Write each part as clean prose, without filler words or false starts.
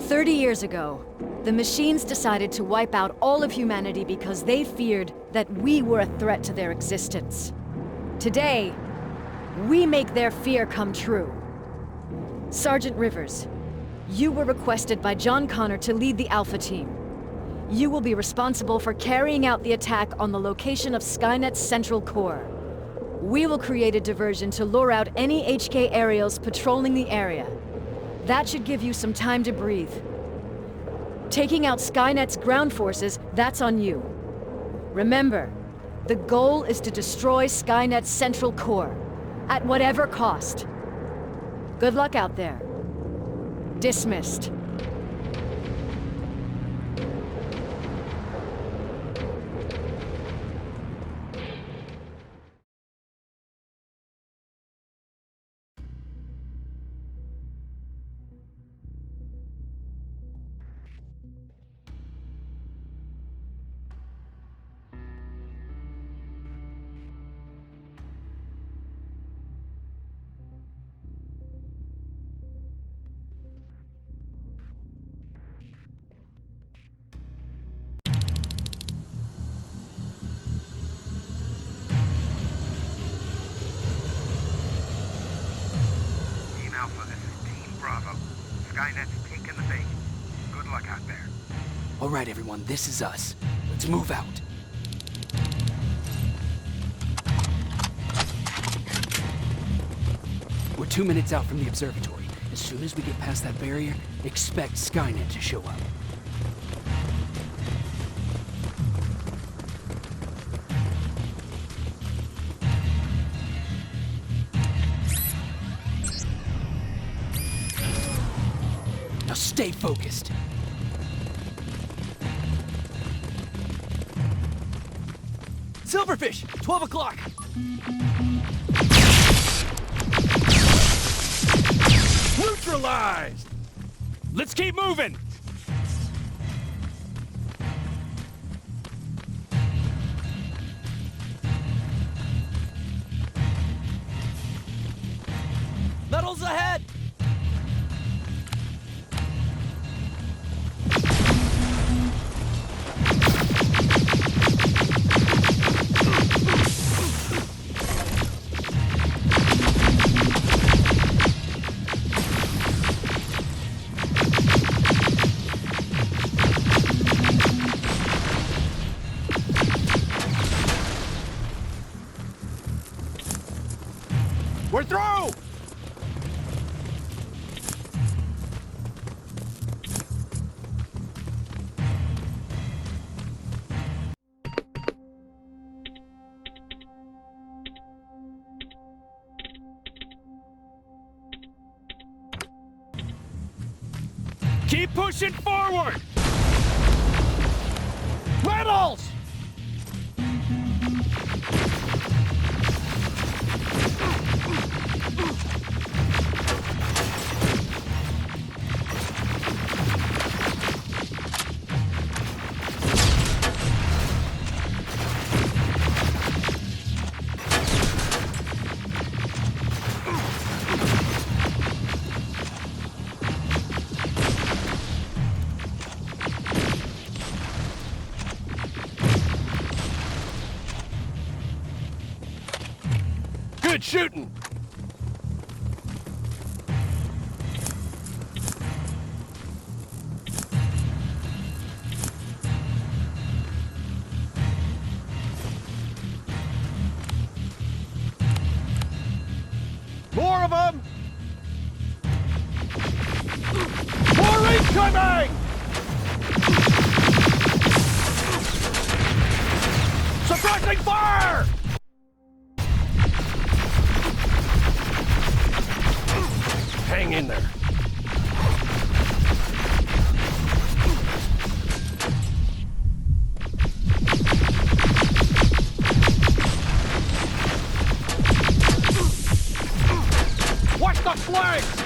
30 years ago, the machines decided to wipe out all of humanity because they feared that we were a threat to their existence. Today, we make their fear come true. Sergeant Rivers, you were requested by John Connor to lead the Alpha team. You will be responsible for carrying out the attack on the location of Skynet's central core. We will create a diversion to lure out any HK aerials patrolling the area. That should give you some time to breathe. Taking out Skynet's ground forces, that's on you. Remember, the goal is to destroy Skynet's central core, at whatever cost. Good luck out there. Dismissed. Skynet's taking the bait. Good luck out there. All right, everyone, this is us. Let's move out. We're 2 minutes out from the observatory. As soon as we get past that barrier, expect Skynet to show up. Now stay focused. Silverfish! 12 o'clock! Neutralized! Let's keep moving! Metals ahead! We're through! Keep pushing forward! Metals! Good shooting! More of them! More incoming! Suppressing fire! Hang in there. Watch the flanks!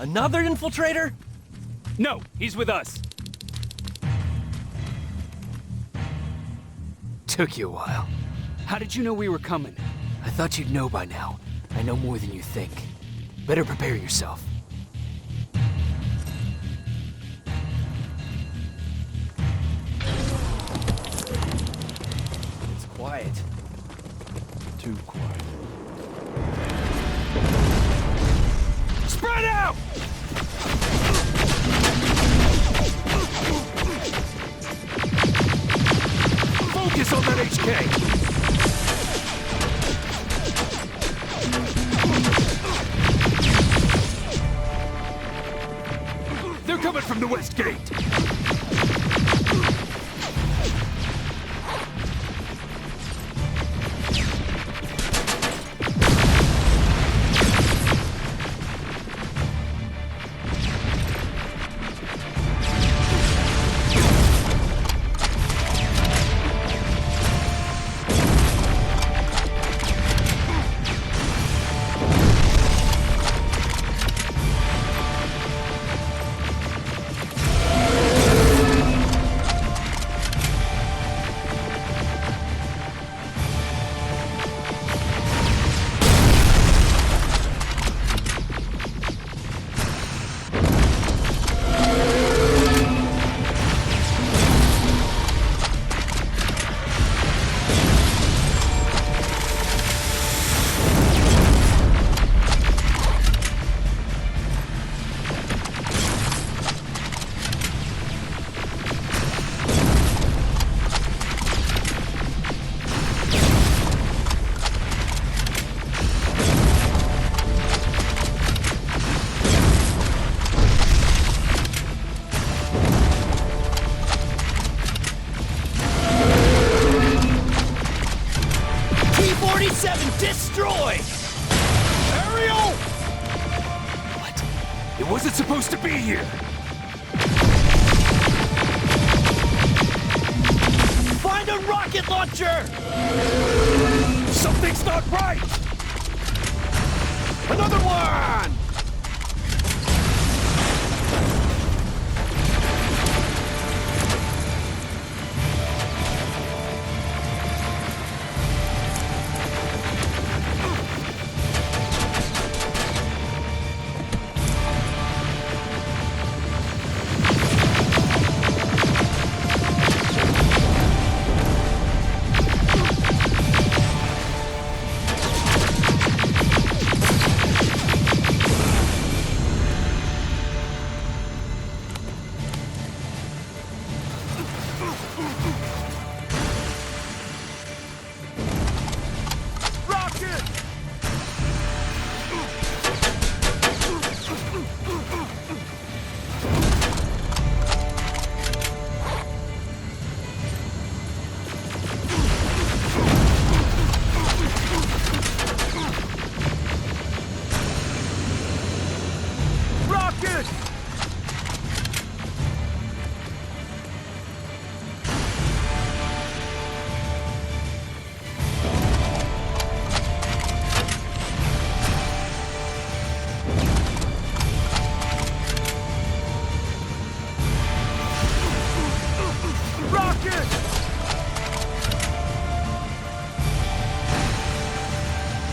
Another infiltrator? No, he's with us. Took you a while. How did you know we were coming? I thought you'd know by now. I know more than you think. Better prepare yourself. It's quiet. Too quiet. Spread out! Focus on that HK! They're coming from the west gate! Destroy! Ariel! What? It wasn't supposed to be here! Find a rocket launcher! Something's not right! Another one!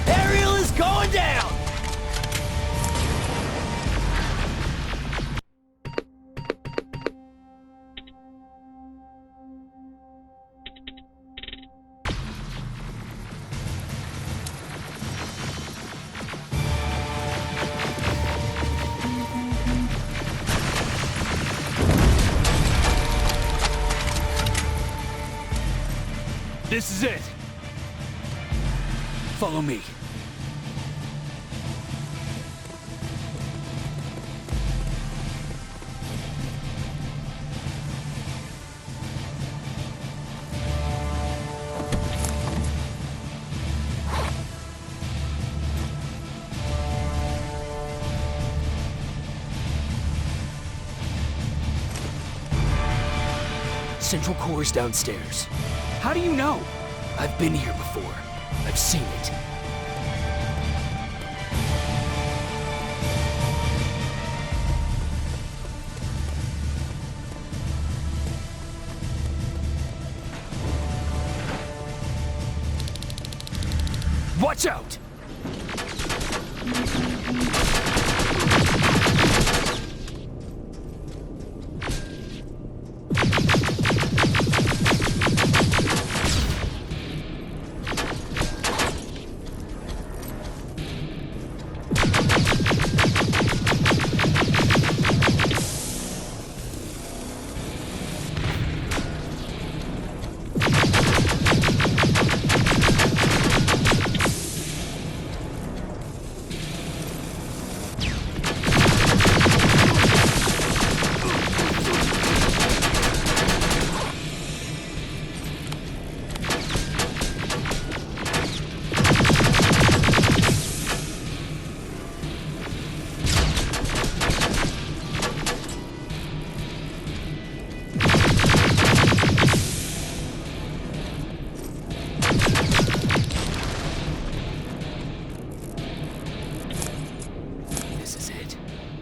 Ariel is going down! This is it. Follow me. Central Core's downstairs. How do you know? I've been here before. I've seen it. Watch out!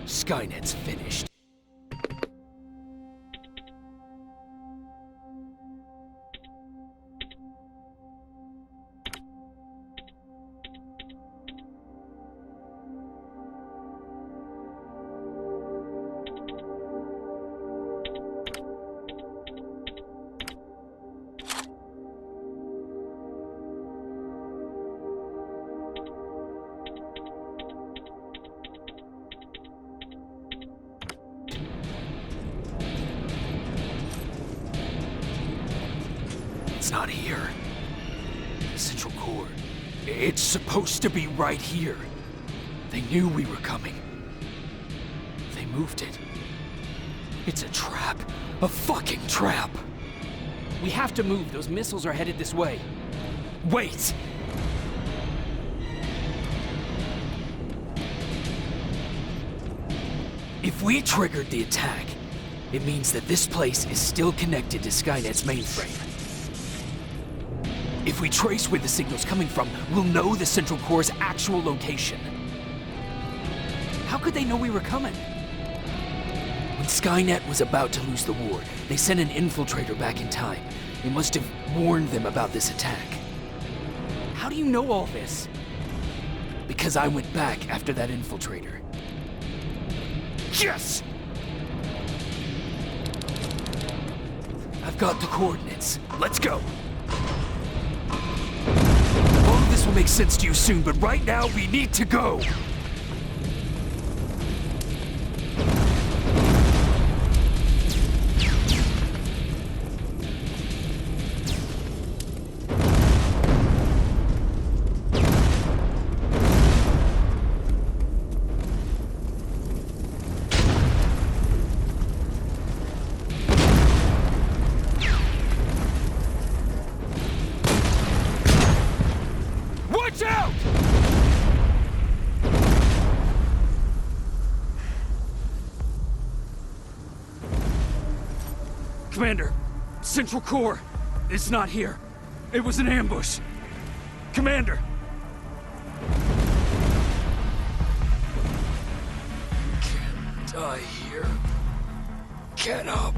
Skynet's finished. It's not here. The central core. It's supposed to be right here. They knew we were coming. They moved it. It's a trap. A fucking trap. We have to move. Those missiles are headed this way. Wait! If we triggered the attack, it means that this place is still connected to Skynet's mainframe. If we trace where the signal's coming from, we'll know the Central Core's actual location. How could they know we were coming? When Skynet was about to lose the war, they sent an infiltrator back in time. They must have warned them about this attack. How do you know all this? Because I went back after that infiltrator. Yes! I've got the coordinates. Let's go! All of this will make sense to you soon, but right now we need to go! Watch out! Commander, Central Core, it's not here. It was an ambush. Commander! Can't die here. Get up!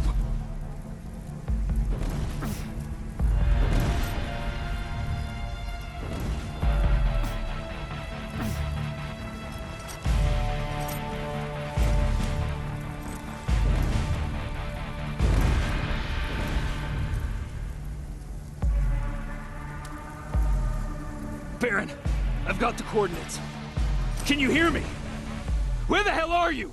Baron, I've got the coordinates. Can you hear me? Where the hell are you?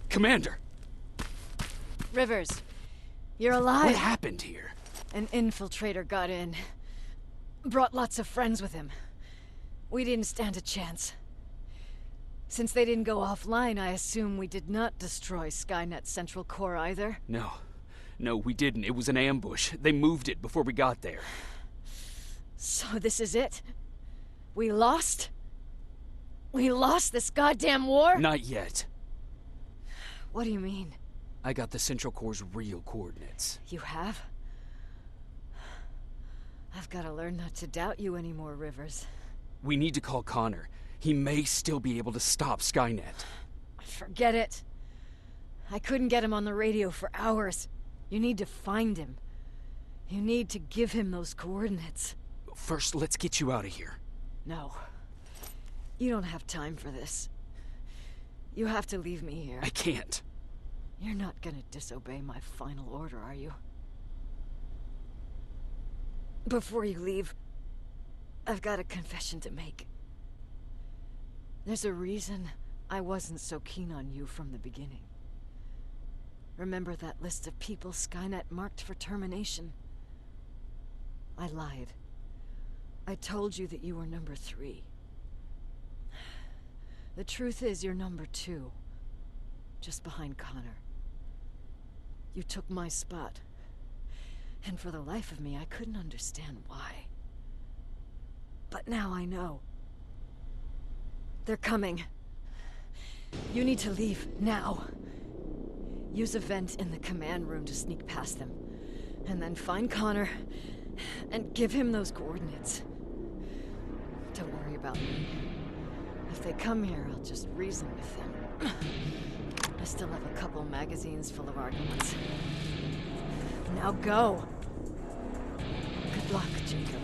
Commander! Rivers, you're alive. What happened here? An infiltrator got in. Brought lots of friends with him. We didn't stand a chance. Since they didn't go offline, I assume we did not destroy Skynet's central core either. No. No, we didn't. It was an ambush. They moved it before we got there. So this is it? We lost? We lost this goddamn war? Not yet. What do you mean? I got the central core's real coordinates. You have? I've got to learn not to doubt you anymore, Rivers. We need to call Connor. He may still be able to stop Skynet. Forget it. I couldn't get him on the radio for hours. You need to find him. You need to give him those coordinates. First, let's get you out of here. No. You don't have time for this. You have to leave me here. I can't. You're not gonna disobey my final order, are you? Before you leave, I've got a confession to make. There's a reason I wasn't so keen on you from the beginning. Remember that list of people Skynet marked for termination? I lied. I told you that you were number 3. The truth is you're number 2. Just behind Connor. You took my spot. And for the life of me, I couldn't understand why. But now I know. They're coming. You need to leave, now. Use a vent in the command room to sneak past them. And then find Connor, and give him those coordinates. Don't worry about me. If they come here, I'll just reason with them. I still have a couple magazines full of arguments. Now go! Good luck, Jacob.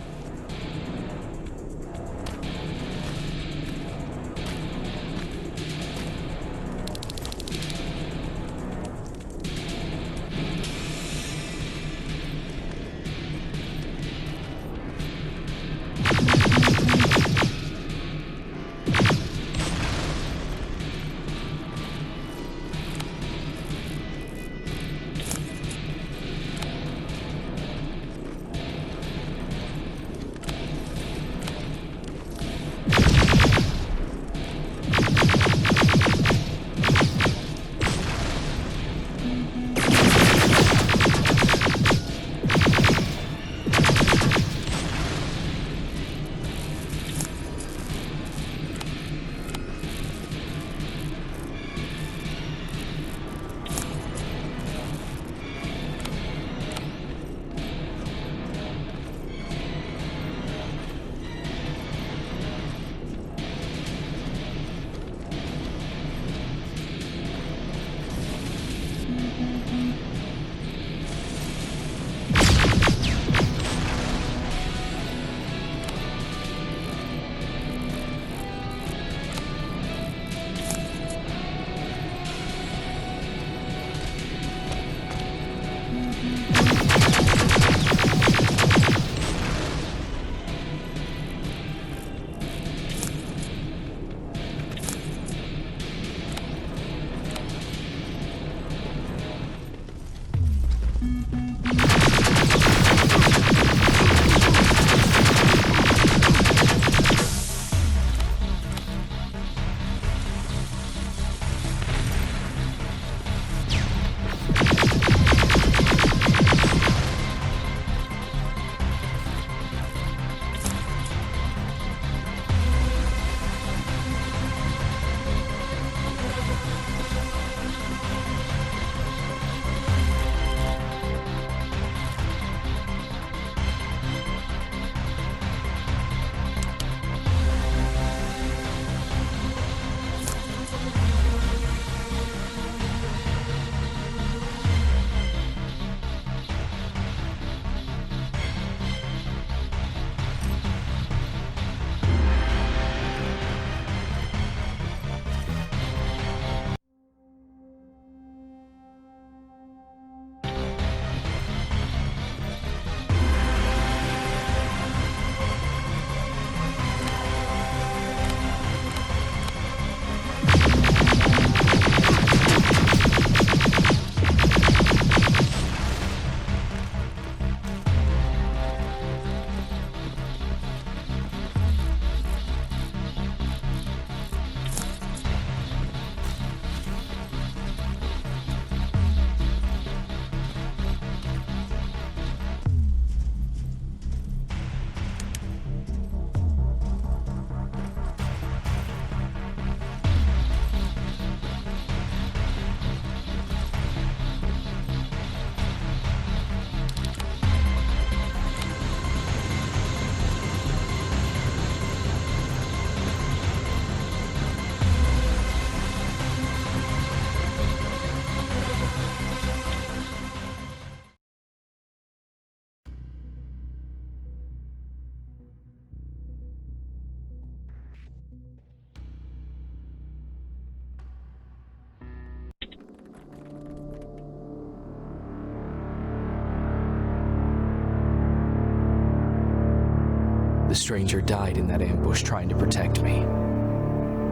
The stranger died in that ambush trying to protect me.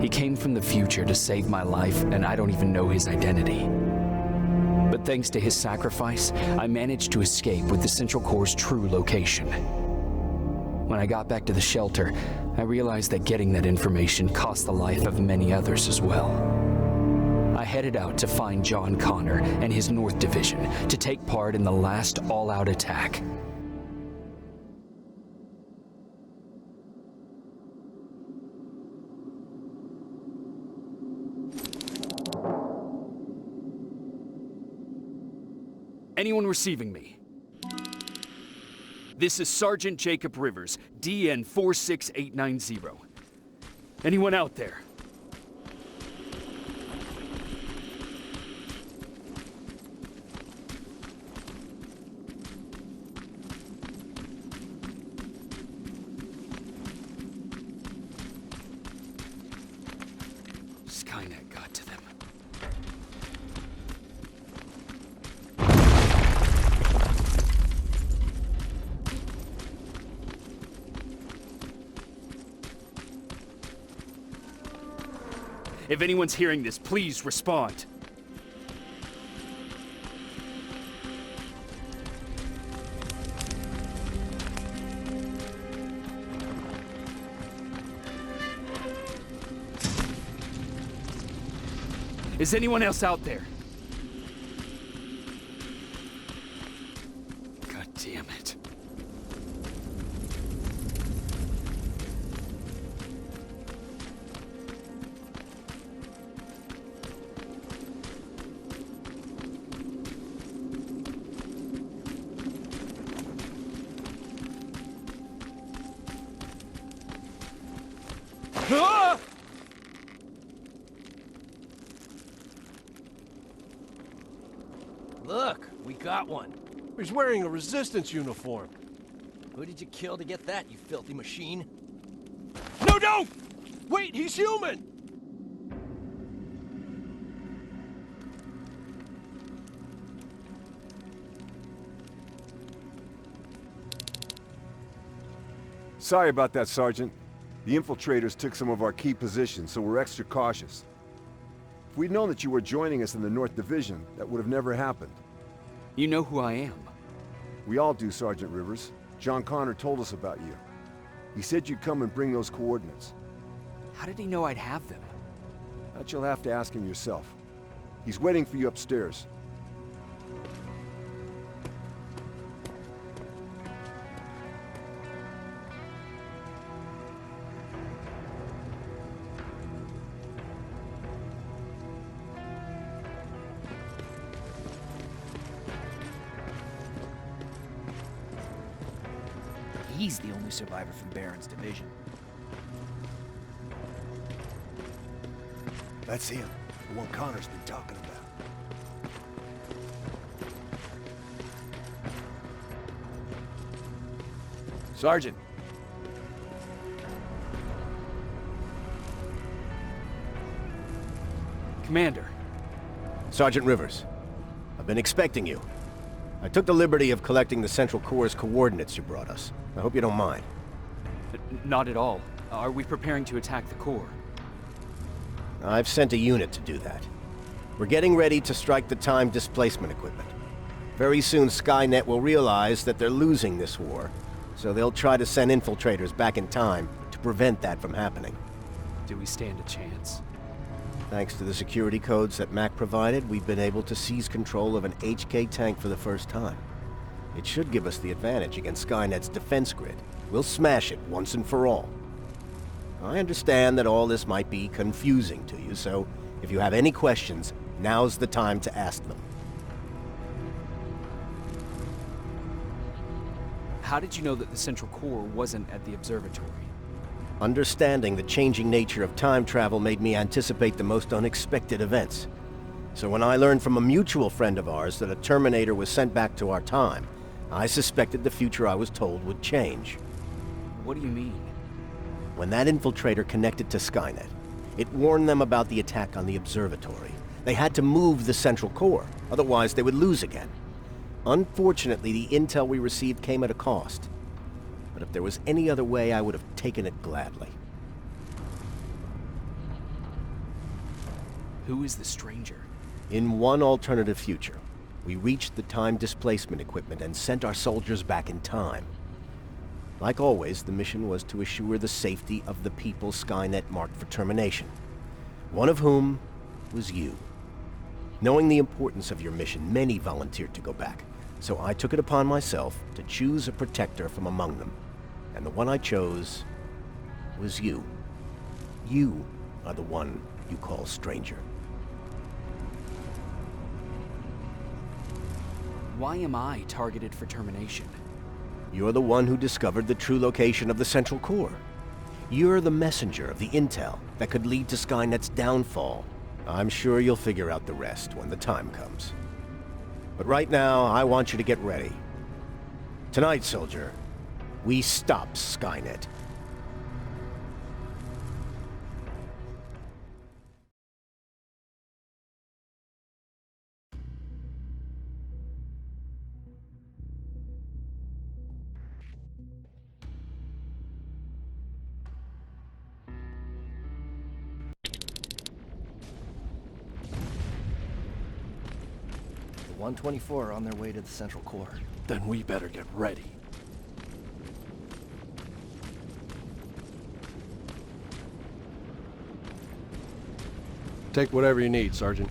He came from the future to save my life, and I don't even know his identity. But thanks to his sacrifice, I managed to escape with the Central Core's true location. When I got back to the shelter, I realized that getting that information cost the life of many others as well. I headed out to find John Connor and his North Division to take part in the last all-out attack. Anyone receiving me? This is Sergeant Jacob Rivers, DN 46890. Anyone out there? Skynet got to them. If anyone's hearing this, please respond. Is anyone else out there? God damn it. Ah! Look, we got one. He's wearing a resistance uniform. Who did you kill to get that, you filthy machine? No, don't! Wait, he's human! Sorry about that, Sergeant. The infiltrators took some of our key positions, so we're extra cautious. If we'd known that you were joining us in the North Division, that would have never happened. You know who I am. We all do, Sergeant Rivers. John Connor told us about you. He said you'd come and bring those coordinates. How did he know I'd have them? That you'll have to ask him yourself. He's waiting for you upstairs. He's the only survivor from Baron's division. That's him, the one Connor's been talking about. Sergeant. Commander. Sergeant Rivers, I've been expecting you. I took the liberty of collecting the Central Core's coordinates you brought us. I hope you don't mind. Not at all. Are we preparing to attack the core? I've sent a unit to do that. We're getting ready to strike the time displacement equipment. Very soon Skynet will realize that they're losing this war, so they'll try to send infiltrators back in time to prevent that from happening. Do we stand a chance? Thanks to the security codes that Mac provided, we've been able to seize control of an HK tank for the first time. It should give us the advantage against Skynet's defense grid. We'll smash it once and for all. I understand that all this might be confusing to you, so if you have any questions, now's the time to ask them. How did you know that the Central Core wasn't at the observatory? Understanding the changing nature of time travel made me anticipate the most unexpected events. So when I learned from a mutual friend of ours that a Terminator was sent back to our time, I suspected the future I was told would change. What do you mean? When that infiltrator connected to Skynet, it warned them about the attack on the observatory. They had to move the Central Core, otherwise they would lose again. Unfortunately, the intel we received came at a cost. but if there was any other way, I would have taken it gladly. Who is the stranger? In one alternative future, we reached the time displacement equipment and sent our soldiers back in time. Like always, the mission was to assure the safety of the people Skynet marked for termination, one of whom was you. Knowing the importance of your mission, many volunteered to go back, so I took it upon myself to choose a protector from among them. And the one I chose was you. You are the one you call stranger. Why am I targeted for termination? You're the one who discovered the true location of the Central Core. You're the messenger of the intel that could lead to Skynet's downfall. I'm sure you'll figure out the rest when the time comes. But right now, I want you to get ready. Tonight, soldier, we stop Skynet. The 124 are on their way to the Central Core. Then we better get ready. Take whatever you need, Sergeant.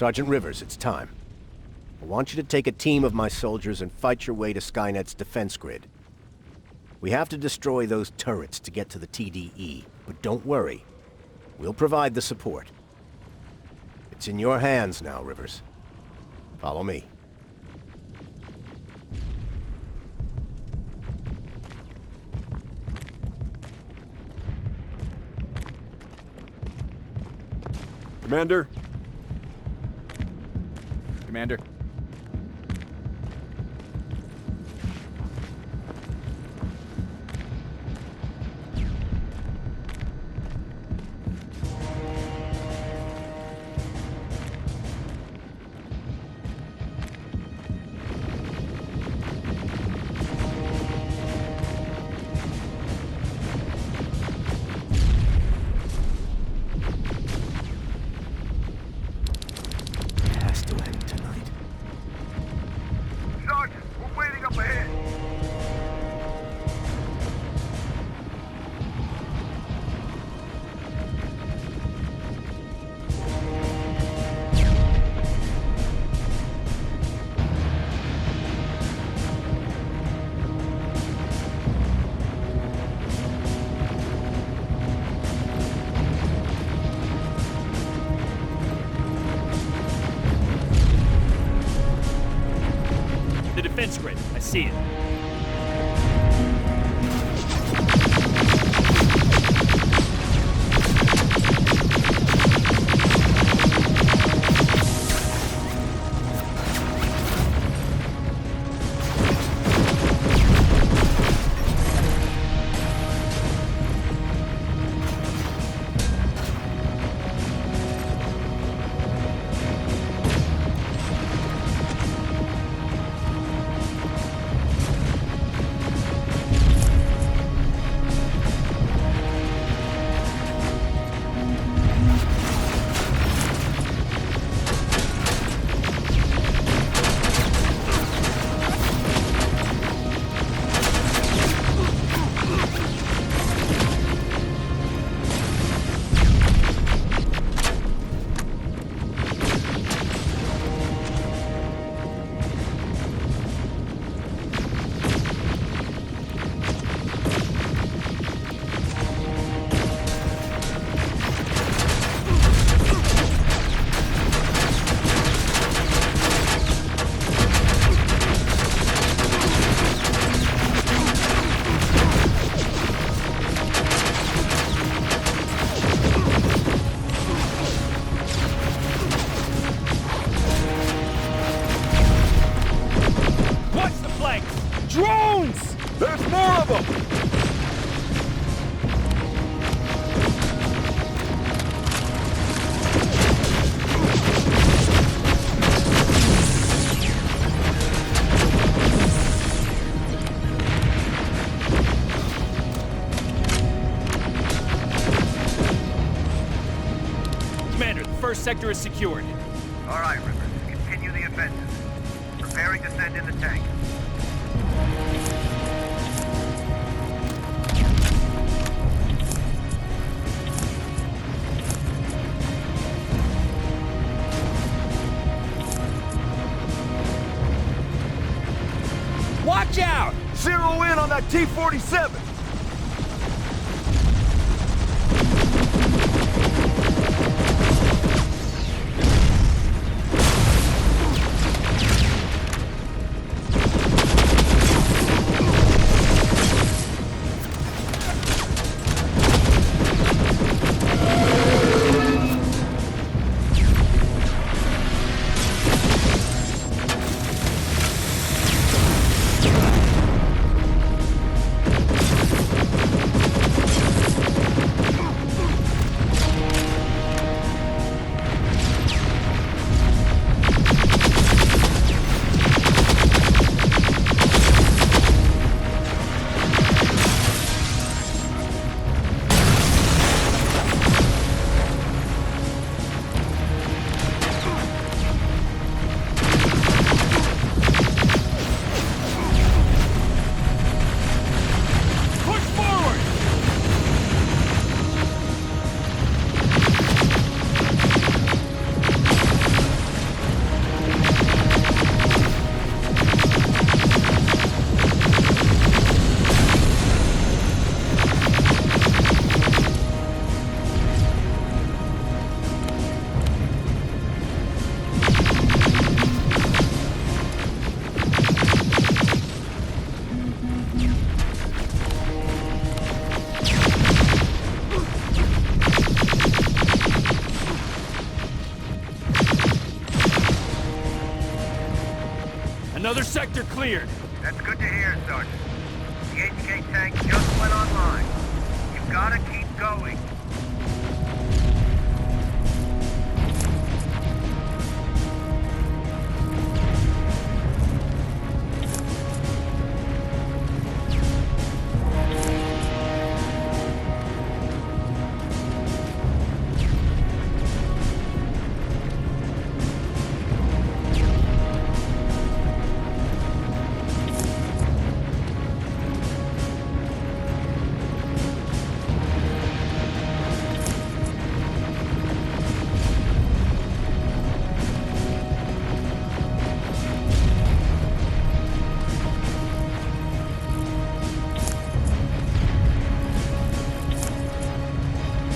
Sergeant Rivers, it's time. I want you to take a team of my soldiers and fight your way to Skynet's defense grid. We have to destroy those turrets to get to the TDE, but don't worry. We'll provide the support. It's in your hands now, Rivers. Follow me. Commander? Commander. Has to end tonight. Sergeant, we're waiting up ahead. The defense grid. I see it. Watch the flanks! Drones! There's more of them! Commander, the first sector is secured. All right, Rivers. Continue the offensive. Preparing to send in the tank. Watch out! Zero in on that T-47! Another sector cleared. That's good to hear, Sergeant. The HK tank just went online. You've gotta keep going.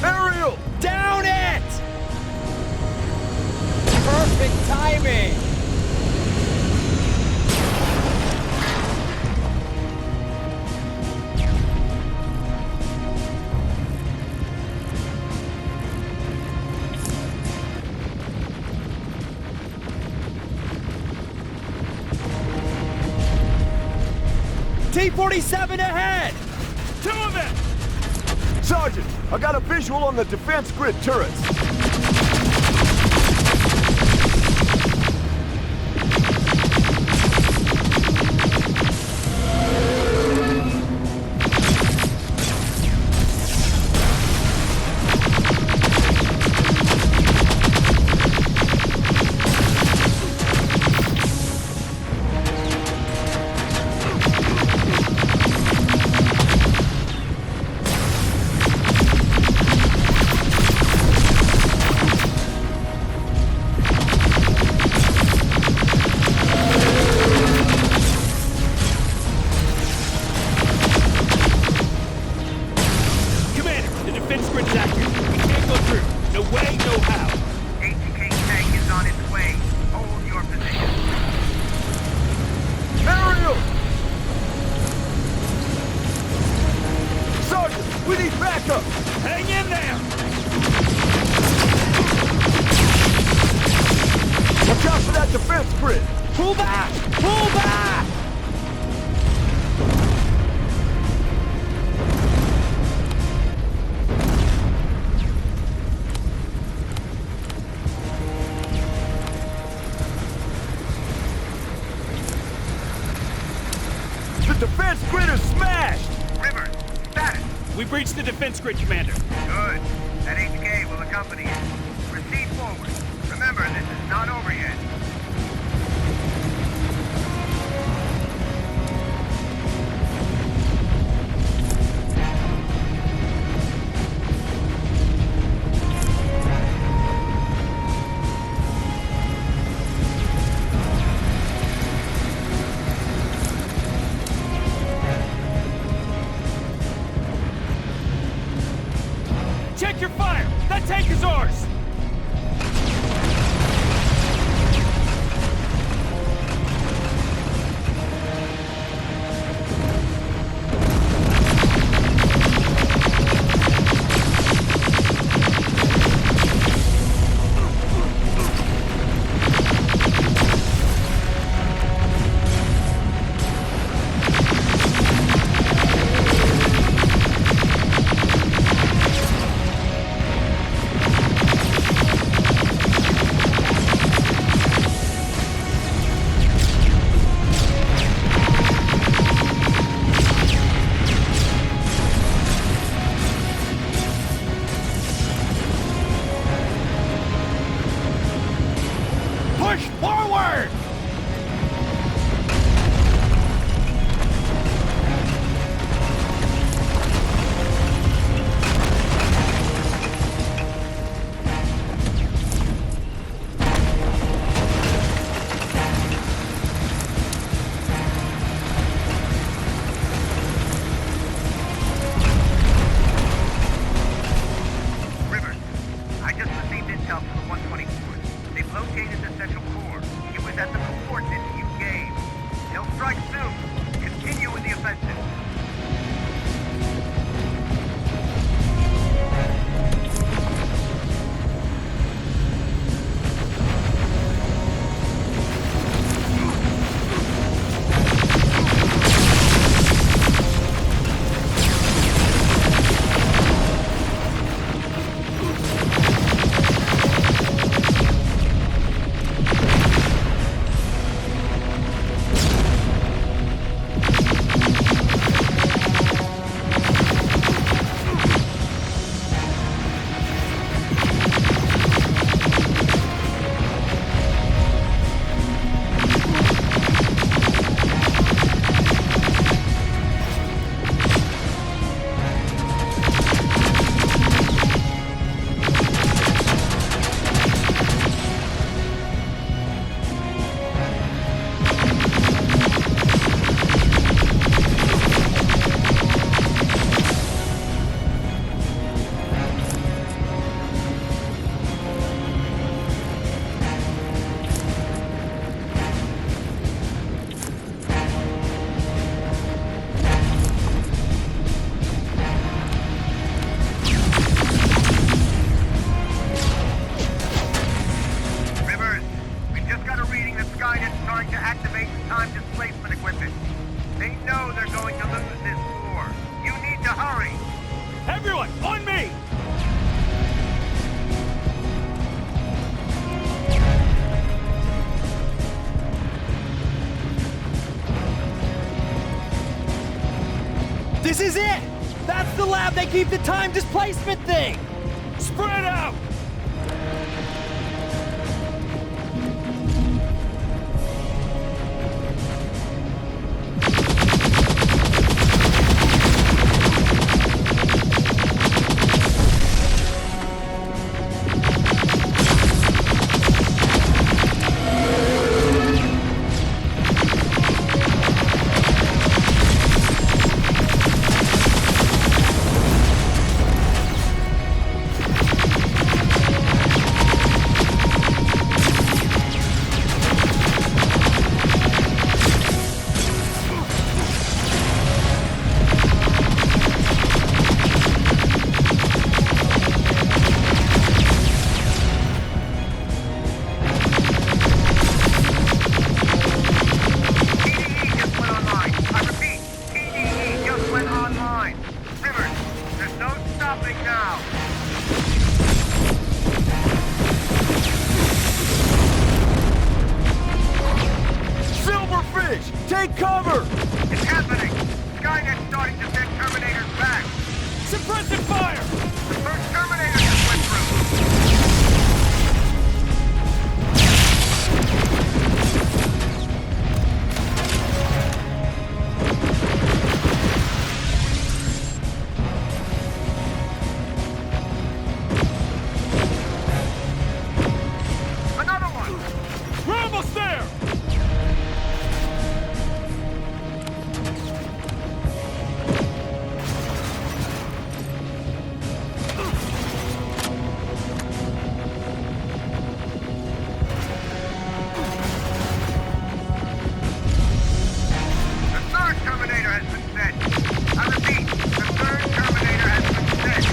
Ariel! Down it! Perfect timing! T-47 ahead! Two of them! Sergeant, I got a visual on the defense grid turrets. We need backup! Hang in there! Watch out for that defense grid! Pull back! Pull back! The defense grid is smashed! River, status. We breached the defense grid, Commander. Good. That HK will accompany you. Proceed forward. Remember, this is not over yet. Check your fire! That tank is ours! equip it. They know they're going to lose this war. You need to hurry. Everyone, on me! This is it! That's the lab they keep the time displacement thing! Spread out! TDE just went online. I repeat, TDE just went online. Rivers, there's no stopping now. Silverfish, take cover! It's happening. Skynet's starting to send Terminators back. Suppressive fire! The first Terminator just went through. Another one! We're almost there! The third Terminator has been sent. I repeat, the third Terminator has been sent.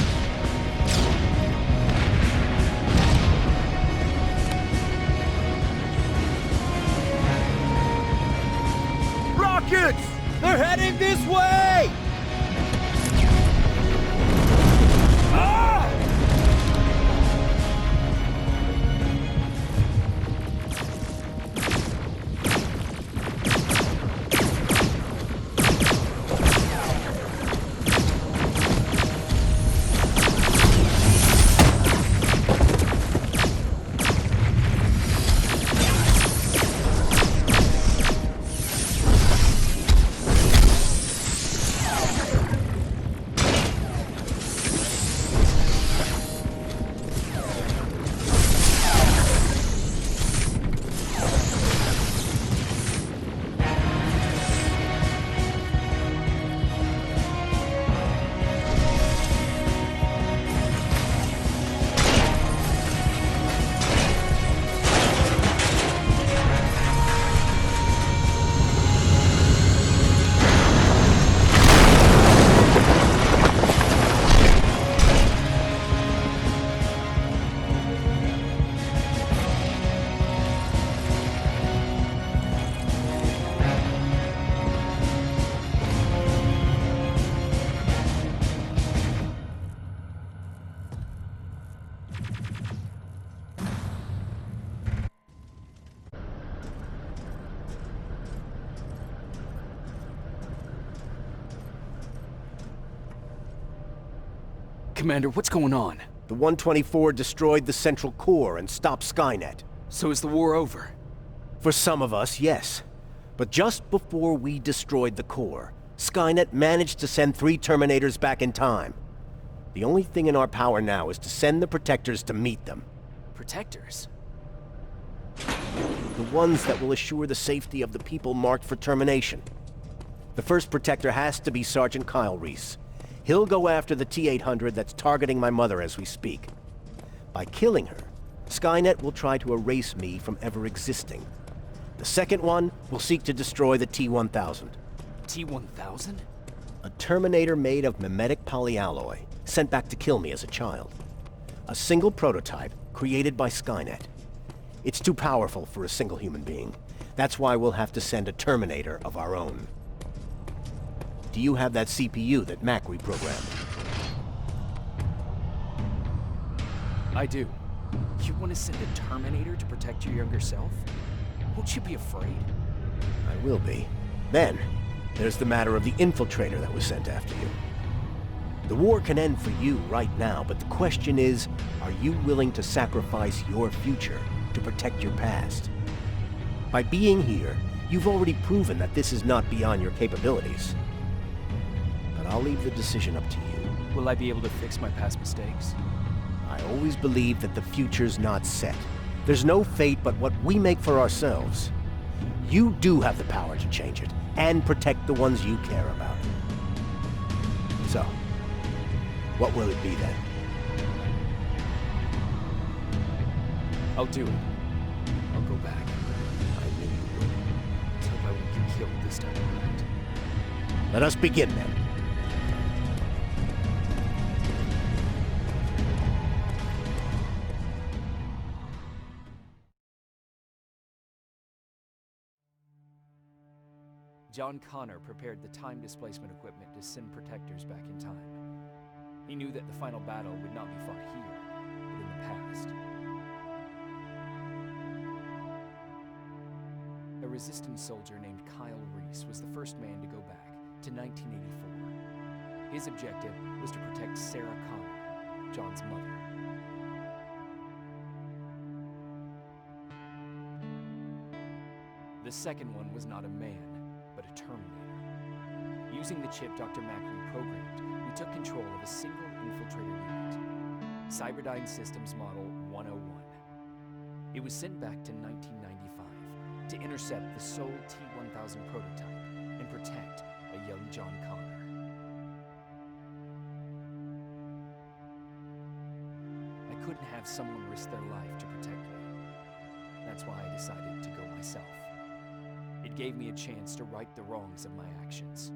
Rockets! They're heading this way! Ah! Commander, what's going on? The 124 destroyed the central core and stopped Skynet. So is the war over? For some of us, yes. But just before we destroyed the core, Skynet managed to send 3 Terminators back in time. The only thing in our power now is to send the Protectors to meet them. Protectors? The ones that will assure the safety of the people marked for termination. The first Protector has to be Sergeant Kyle Reese. He'll go after the T-800 that's targeting my mother as we speak. By killing her, Skynet will try to erase me from ever existing. The second one will seek to destroy the T-1000. T-1000? A Terminator made of mimetic polyalloy, sent back to kill me as a child. A single prototype created by Skynet. It's too powerful for a single human being. That's why we'll have to send a Terminator of our own. Do you have that CPU that Mac reprogrammed? I do. You want to send a Terminator to protect your younger self? Won't you be afraid? I will be. Then, there's the matter of the infiltrator that was sent after you. The war can end for you right now, but the question is, are you willing to sacrifice your future to protect your past? By being here, you've already proven that this is not beyond your capabilities. But I'll leave the decision up to you. Will I be able to fix my past mistakes? I always believe that the future's not set. There's no fate but what we make for ourselves. You do have the power to change it, and protect the ones you care about. So, what will it be then? I'll do it. I'll go back. I knew you would. Let's hope I won't get killed this time around. Let us begin then. John Connor prepared the time displacement equipment to send protectors back in time. He knew that the final battle would not be fought here, but in the past. A resistance soldier named Kyle Reese was the first man to go back to 1984. His objective was to protect Sarah Connor, John's mother. The second one was not a man, but a Terminator. Using the chip Dr. Mack reprogrammed, we took control of a single infiltrator unit, Cyberdyne Systems Model 101. It was sent back to 1995 to intercept the sole T-1000 prototype and protect a young John Connor. I couldn't have someone risk their life to protect me. That's why I decided to go myself. It gave me a chance to right the wrongs of my actions.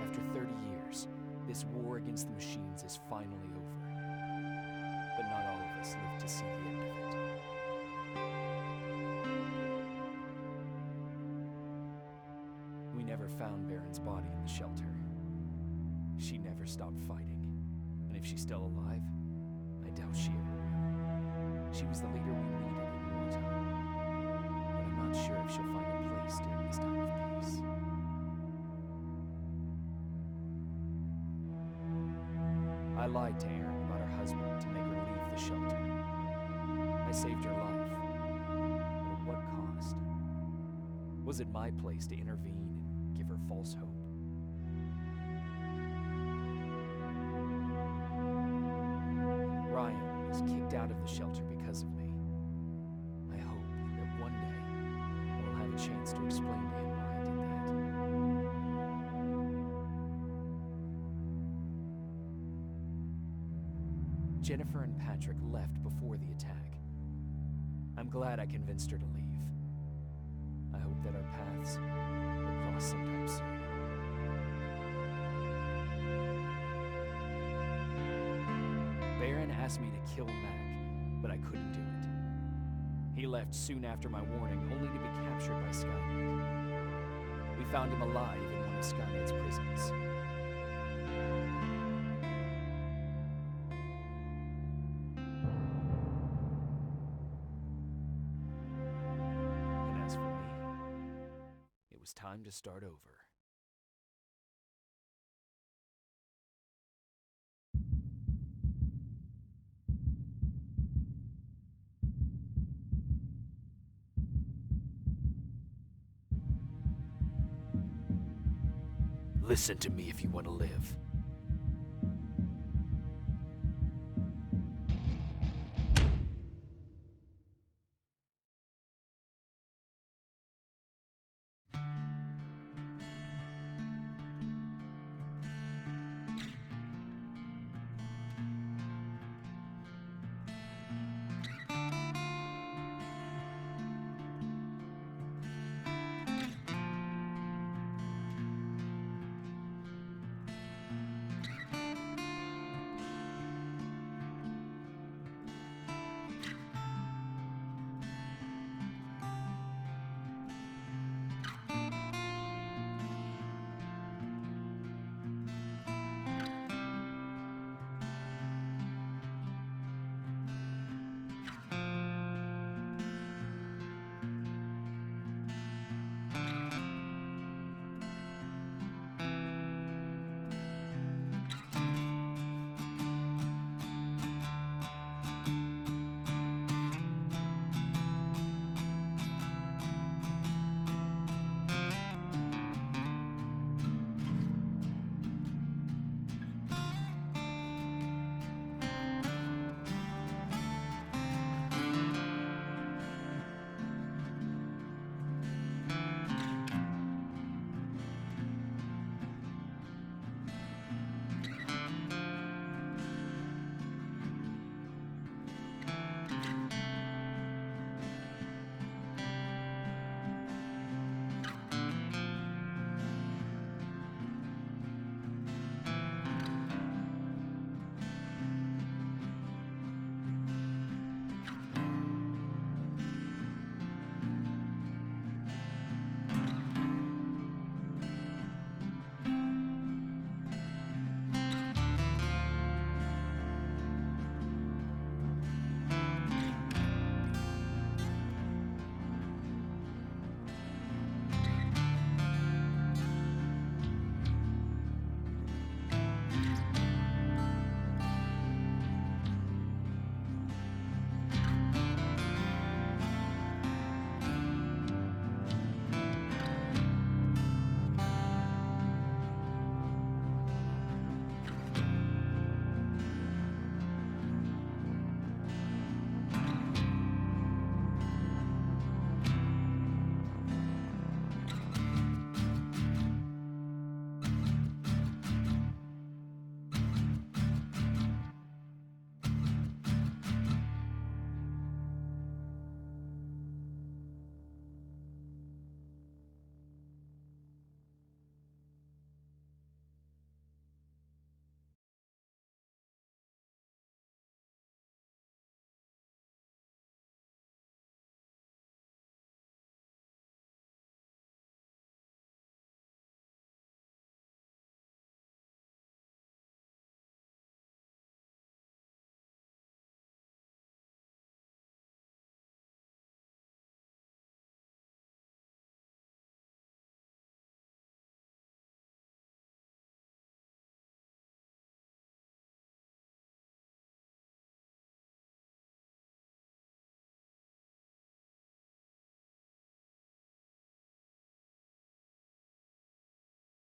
After 30 years, this war against the machines is finally over. But not all of us live to see the end of it. We never found Baron's body in the shelter. She never stopped fighting. And if she's still alive, I doubt she ever will. She was the leader we needed in wartime. But I'm not sure if she'll find a place during this time of peace. I lied to Erin about her husband to make her leave the shelter. I saved her life. But at what cost? Was it my place to intervene and give her false hope? Ryan was kicked out of the shelter because of me. I hope that one day I'll have a chance to explain to him why I did that. Jennifer and Patrick left before the attack. I'm glad I convinced her to leave. I hope that our paths will cross sometime soon. Baron asked me to kill Mac, but I couldn't do it. He left soon after my warning, only to be captured by Skynet. We found him alive in one of Skynet's prisons. And as for me, it was time to start over. Listen to me if you want to live.